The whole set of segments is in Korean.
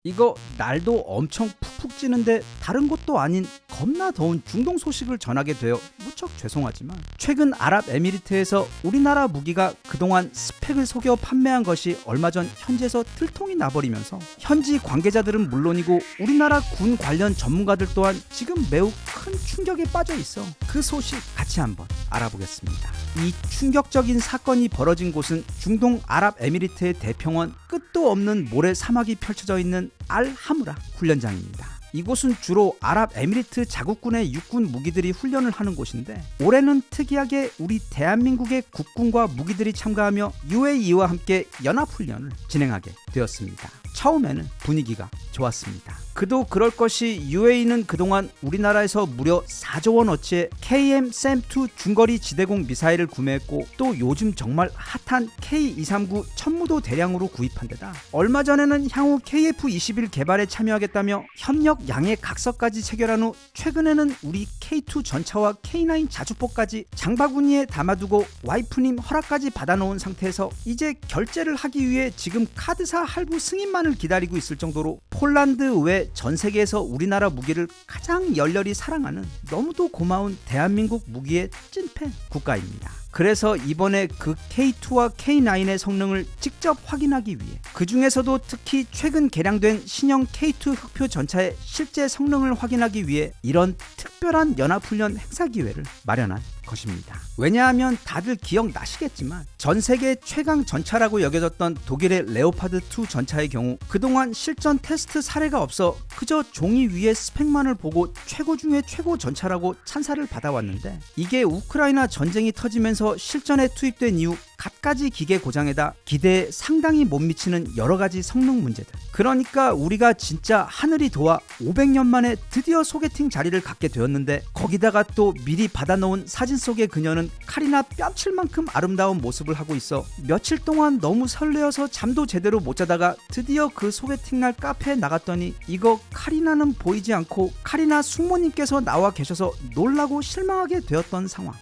이거 날도 엄청 푹푹 찌는데 다른 곳도 아닌 겁나 더운 중동 소식을 전하게 되어 무척 죄송하지만 최근 아랍에미리트에서 우리나라 무기가 그동안 스펙을 속여 판매한 것이 얼마 전 현지에서 들통이 나버리면서 현지 관계자들은 물론이고 우리나라 군 관련 전문가들 또한 지금 매우 큰 충격에 빠져 있어 그 소식 같이 한번 알아보겠습니다. 이 충격적인 사건이 벌어진 곳은 중동 아랍에미리트의 대평원 끝도 없는 모래 사막이 펼쳐져 있는 알-하무라 훈련장입니다. 이곳은 주로 아랍에미리트 자국군의 육군 무기들이 훈련을 하는 곳인데 올해는 특이하게 우리 대한민국의 국군과 무기들이 참가하며 UAE와 함께 연합훈련을 진행하게 되었습니다. 처음에는 분위기가 좋았습니다. 그도 그럴 것이 UAE는 그동안 우리나라에서 무려 4조 원어치의 KM-SAM-2 중거리 지대공 미사일을 구매했고 또 요즘 정말 핫한 K239 천무도 대량으로 구입한 데다 얼마 전에는 향후 KF-21 개발에 참여하겠다며 협력 양해 각서까지 체결한 후 최근에는 우리 K2 전차와 K9 자주포까지 장바구니에 담아두고 와이프님 허락까지 받아놓은 상태에서 이제 결제를 하기 위해 지금 카드사 할부 승인만을 기다리고 있을 정도로 폴란드 외 전 세계에서 우리나라 무기를 가장 열렬히 사랑하는 너무도 고마운 대한민국 무기의 찐팬 국가입니다. 그래서 이번에 그 K2와 K9의 성능을 직접 확인하기 위해 그 중에서도 특히 최근 개량된 신형 K2 흑표 전차의 실제 성능을 확인하기 위해 이런 특별한 연합훈련 행사 기회를 마련한 것입니다. 왜냐하면 다들 기억나시겠지만 전 세계 최강 전차라고 여겨졌던 독일의 레오파드2 전차의 경우 그동안 실전 테스트 사례가 없어 그저 종이 위에 스펙만을 보고 최고 중에 최고 전차라고 찬사를 받아왔는데 이게 우크라이나 전쟁이 터지면서 실전에 투입된 이후 갖가지 기계 고장에다 기대에 상당히 못 미치는 여러가지 성능 문제들. 그러니까 우리가 진짜 하늘이 도와 500년 만에 드디어 소개팅 자리를 갖게 되었는데 거기다가 또 미리 받아놓은 사진 속의 그녀는 칼이나 뺨칠 만큼 아름다운 모습을 하고 있어 며칠 동안 너무 설레어서 잠도 제대로 못 자다가 드디어 그 소개팅 날 카페에 나갔더니 이거 카리나는 보이지 않고 카리나 숙모님께서 나와 계셔서 놀라고 실망하게 되었던 상황.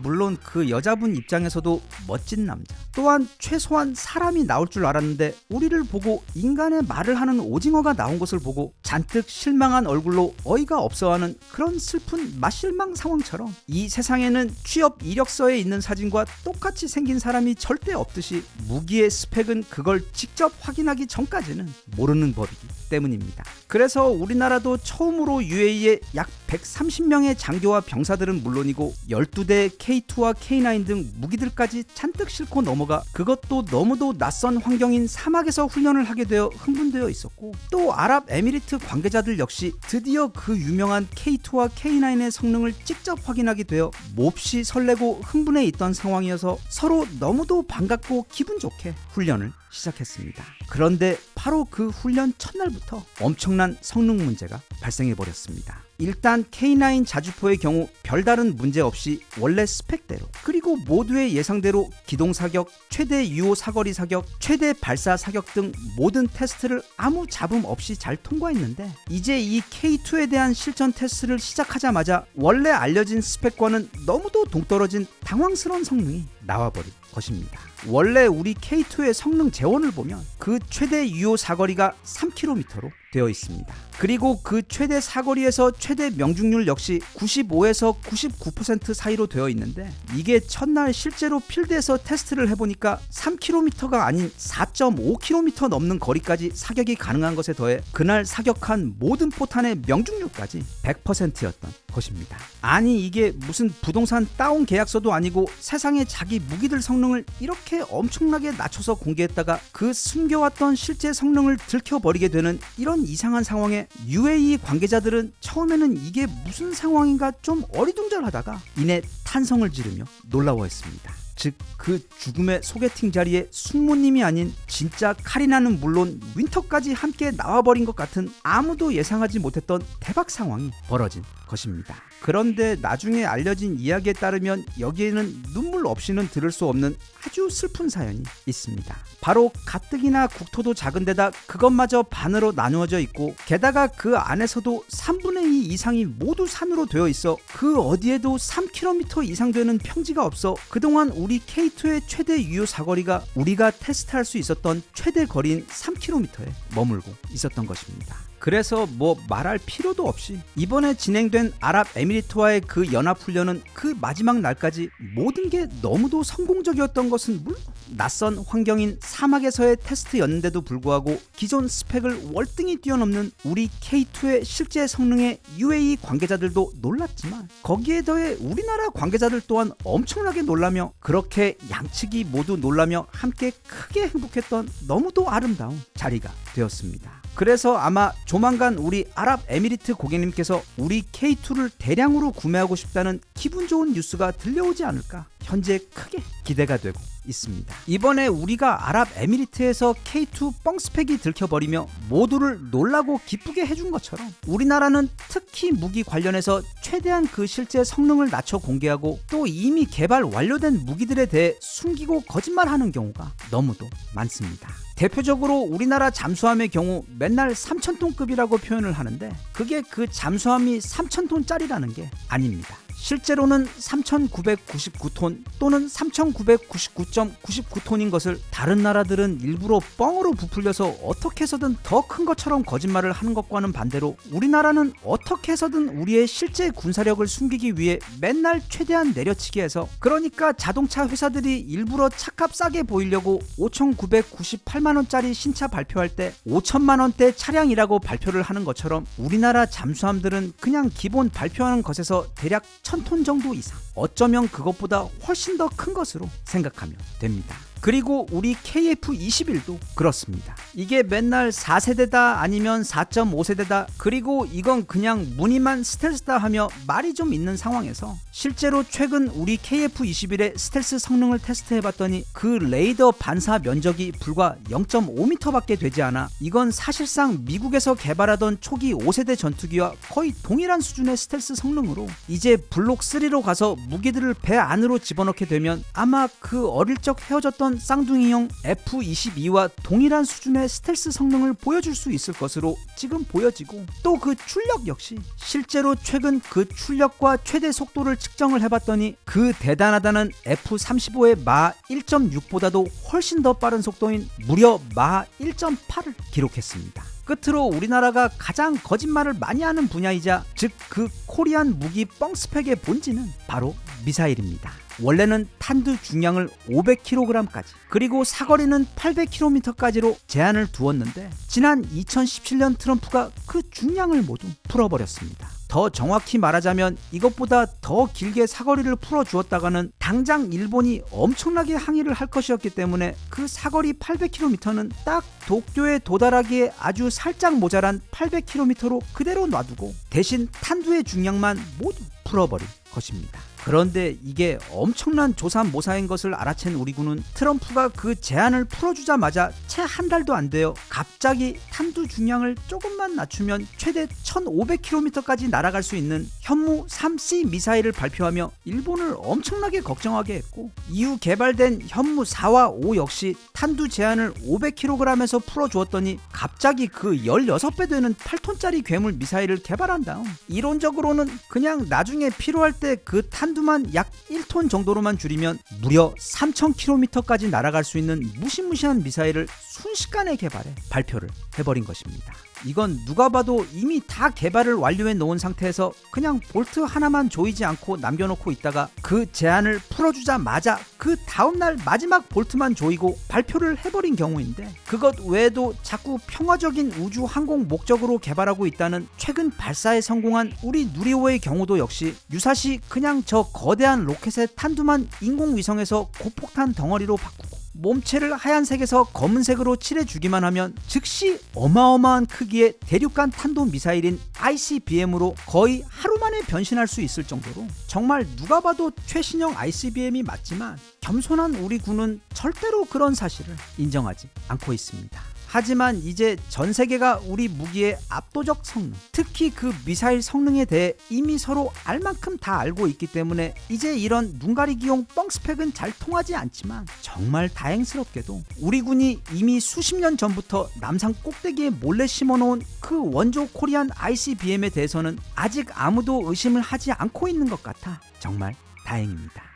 물론 그 여자분 입장에서도 멋진 남자 또한 최소한 사람이 나올 줄 알았는데 우리를 보고 인간의 말을 하는 오징어가 나온 것을 보고 잔뜩 실망한 얼굴로 어이가 없어하는 그런 슬픈 맛실망 상황처럼 이 세상에는 취업 이력서에 있는 사진과 똑같이 생긴 사람이 절대 없듯이 무기의 스펙은 그걸 직접 확인하기 전까지는 모르는 법이기 때문입니다. 그래서 우리나라도 처음으로 UAE에 약 130명의 장교와 병사들은 물론이고 12대의 K2와 K9 등 무기들까지 잔뜩 싣고 넘어가 그것도 너무도 낯선 환경인 사막에서 훈련을 하게 되어 흥분되어 있었고 또 아랍에미리트 관계자들 역시 드디어 그 유명한 K2와 K9의 성능을 직접 확인하게 되어 몹시 설레고 흥분해 있던 상황이어서 서로 너무도 반갑고 기분 좋게 훈련을 시작했습니다. 그런데 바로 그 훈련 첫날부터 엄청난 성능 문제가 발생해 버렸습니다. 일단 K9 자주포의 경우 별다른 문제 없이 원래 스펙대로 그리고 모두의 예상대로 기동 사격, 최대 유효 사거리 사격, 최대 발사 사격 등 모든 테스트를 아무 잡음 없이 잘 통과했는데 이제 이 K2에 대한 실전 테스트를 시작하자마자 원래 알려진 스펙과는 너무도 동떨어진 당황스러운 성능이 나와버린 것입니다. 원래 우리 K2의 성능 재원을 보면 그 최대 유효 사거리가 3km로 되어 있습니다. 그리고 그 최대 사거리에서 최대 명중률 역시 95에서 99% 사이로 되어 있는데 이게 첫날 실제로 필드에서 테스트를 해보니까 3km가 아닌 4.5km 넘는 거리까지 사격이 가능한 것에 더해 그날 사격한 모든 포탄의 명중률까지 100%였던 것입니다. 아니 이게 무슨 부동산 다운 계약서도 아니고 세상에 자기 무기들 성능을 이렇게 엄청나게 낮춰서 공개했다가 그 숨겨왔던 실제 성능을 들켜버리게 되는 이런 이상한 상황에 UAE 관계자들은 처음에는 이게 무슨 상황인가 좀 어리둥절하다가 이내 탄성을 지르며 놀라워했습니다. 즉 그 죽음의 소개팅 자리에 숙모님이 아닌 진짜 카리나는 물론 윈터까지 함께 나와버린 것 같은 아무도 예상하지 못했던 대박 상황이 벌어진 것입니다. 그런데 나중에 알려진 이야기에 따르면 여기에는 눈물 없이는 들을 수 없는 아주 슬픈 사연이 있습니다. 바로 가뜩이나 국토도 작은 데다 그것마저 반으로 나누어져 있고 게다가 그 안에서도 3분의 이상이 모두 산으로 되어 있어 그 어디에도 3km 이상 되는 평지가 없어 그동안 우리 K2의 최대 유효 사거리가 우리가 테스트할 수 있었던 최대 거리인 3km에 머물고 있었던 것입니다. 그래서 뭐 말할 필요도 없이 이번에 진행된 아랍에미리트와의 그 연합훈련은 그 마지막 날까지 모든 게 너무도 성공적이었던 것은 물론 낯선 환경인 사막에서의 테스트였는데도 불구하고 기존 스펙을 월등히 뛰어넘는 우리 K2의 실제 성능에 UAE 관계자들도 놀랐지만 거기에 더해 우리나라 관계자들 또한 엄청나게 놀라며 그렇게 양측이 모두 놀라며 함께 크게 행복했던 너무도 아름다운 자리가 되었습니다. 그래서 아마 조만간 우리 아랍에미리트 고객님께서 우리 K2를 대량으로 구매하고 싶다는 기분 좋은 뉴스가 들려오지 않을까 현재 크게 기대가 되고 있습니다. 이번에 우리가 아랍에미리트에서 K2 뻥 스펙이 들켜버리며 모두를 놀라고 기쁘게 해준 것처럼 우리나라는 특히 무기 관련해서 최대한 그 실제 성능을 낮춰 공개하고 또 이미 개발 완료된 무기들에 대해 숨기고 거짓말하는 경우가 너무도 많습니다. 대표적으로 우리나라 잠수함의 경우 맨날 3,000톤급이라고 표현을 하는데 그게 그 잠수함이 3,000톤짜리라는 게 아닙니다. 실제로는 3,999톤 또는 3,999.99톤인 것을 다른 나라들은 일부러 뻥으로 부풀려서 어떻게 해서든 더 큰 것처럼 거짓말을 하는 것과는 반대로 우리나라는 어떻게 해서든 우리의 실제 군사력을 숨기기 위해 맨날 최대한 내려치게 해서 그러니까 자동차 회사들이 일부러 차값 싸게 보이려고 5,998만원짜리 신차 발표할 때 5천만원대 차량이라고 발표를 하는 것처럼 우리나라 잠수함들은 그냥 기본 발표하는 것에서 대략 1,000톤 정도 이상 어쩌면 그것보다 훨씬 더 큰 것으로 생각하면 됩니다. 그리고 우리 KF-21도 그렇습니다. 이게 맨날 4세대다 아니면 4.5세대다 그리고 이건 그냥 무늬만 스텔스다 하며 말이 좀 있는 상황에서 실제로 최근 우리 KF-21의 스텔스 성능을 테스트해봤더니 그 레이더 반사 면적이 불과 0.5m밖에 되지 않아 이건 사실상 미국에서 개발하던 초기 5세대 전투기와 거의 동일한 수준의 스텔스 성능으로 이제 블록 3로 가서 무기들을 배 안으로 집어넣게 되면 아마 그 어릴 적 헤어졌던 쌍둥이형 F-22와 동일한 수준의 스텔스 성능을 보여줄 수 있을 것으로 지금 보여지고 또 그 출력 역시 실제로 최근 그 출력과 최대 속도를 측정을 해봤더니 그 대단하다는 F-35의 마 1.6보다도 훨씬 더 빠른 속도인 무려 마 1.8을 기록했습니다. 끝으로 우리나라가 가장 거짓말을 많이 하는 분야이자 즉 그 코리안 무기 뻥 스펙의 본질은 바로 미사일입니다. 원래는 탄두 중량을 500kg까지 그리고 사거리는 800km까지로 제한을 두었는데 지난 2017년 트럼프가 그 중량을 모두 풀어버렸습니다. 더 정확히 말하자면 이것보다 더 길게 사거리를 풀어주었다가는 당장 일본이 엄청나게 항의를 할 것이었기 때문에 그 사거리 800km는 딱 도쿄에 도달하기에 아주 살짝 모자란 800km로 그대로 놔두고 대신 탄두의 중량만 모두 풀어버릴 것입니다. 그런데 이게 엄청난 조삼모사인 것을 알아챈 우리 군은 트럼프가 그 제한을 풀어주자마자 채 한 달도 안 되어 갑자기 탄두 중량을 조금만 낮추면 최대 1,500km까지 날아갈 수 있는 현무 3C 미사일을 발표하며 일본을 엄청나게 걱정하게 했고 이후 개발된 현무 4와 5 역시 탄두 제한을 500kg에서 풀어주었더니 갑자기 그 16배 되는 8톤짜리 괴물 미사일을 개발한 다음 이론적으로는 그냥 나중에 필요할 때 그 탄두만 약 1톤 정도로만 줄이면 무려 3,000km까지 날아갈 수 있는 무시무시한 미사일을 순식간에 개발해 발표를 해버린 것입니다. 이건 누가 봐도 이미 다 개발을 완료해 놓은 상태에서 그냥 볼트 하나만 조이지 않고 남겨놓고 있다가 그 제한을 풀어주자마자 그 다음날 마지막 볼트만 조이고 발표를 해버린 경우인데 그것 외에도 자꾸 평화적인 우주 항공 목적으로 개발하고 있다는 최근 발사에 성공한 우리 누리호의 경우도 역시 유사시 그냥 저 거대한 로켓의 탄두만 인공위성에서 고폭탄 덩어리로 바꾸고 몸체를 하얀색에서 검은색으로 칠해주기만 하면 즉시 어마어마한 크기의 대륙간 탄도 미사일인 ICBM으로 거의 하루 만에 변신할 수 있을 정도로 정말 누가 봐도 최신형 ICBM이 맞지만 겸손한 우리 군은 절대로 그런 사실을 인정하지 않고 있습니다. 하지만 이제 전 세계가 우리 무기의 압도적 성능, 특히 그 미사일 성능에 대해 이미 서로 알 만큼 다 알고 있기 때문에 이제 이런 눈가리기용 뻥 스펙은 잘 통하지 않지만, 정말 다행스럽게도 우리 군이 이미 수십 년 전부터 남산 꼭대기에 몰래 심어놓은 그 원조 코리안 ICBM에 대해서는 아직 아무도 의심을 하지 않고 있는 것 같아 정말 다행입니다.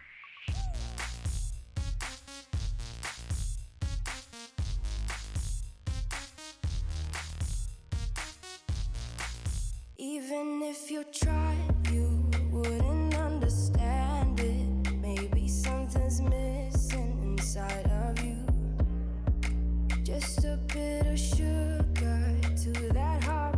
Even if you tried, you wouldn't understand it. Maybe something's missing inside of you. Just a bit of sugar to that heart.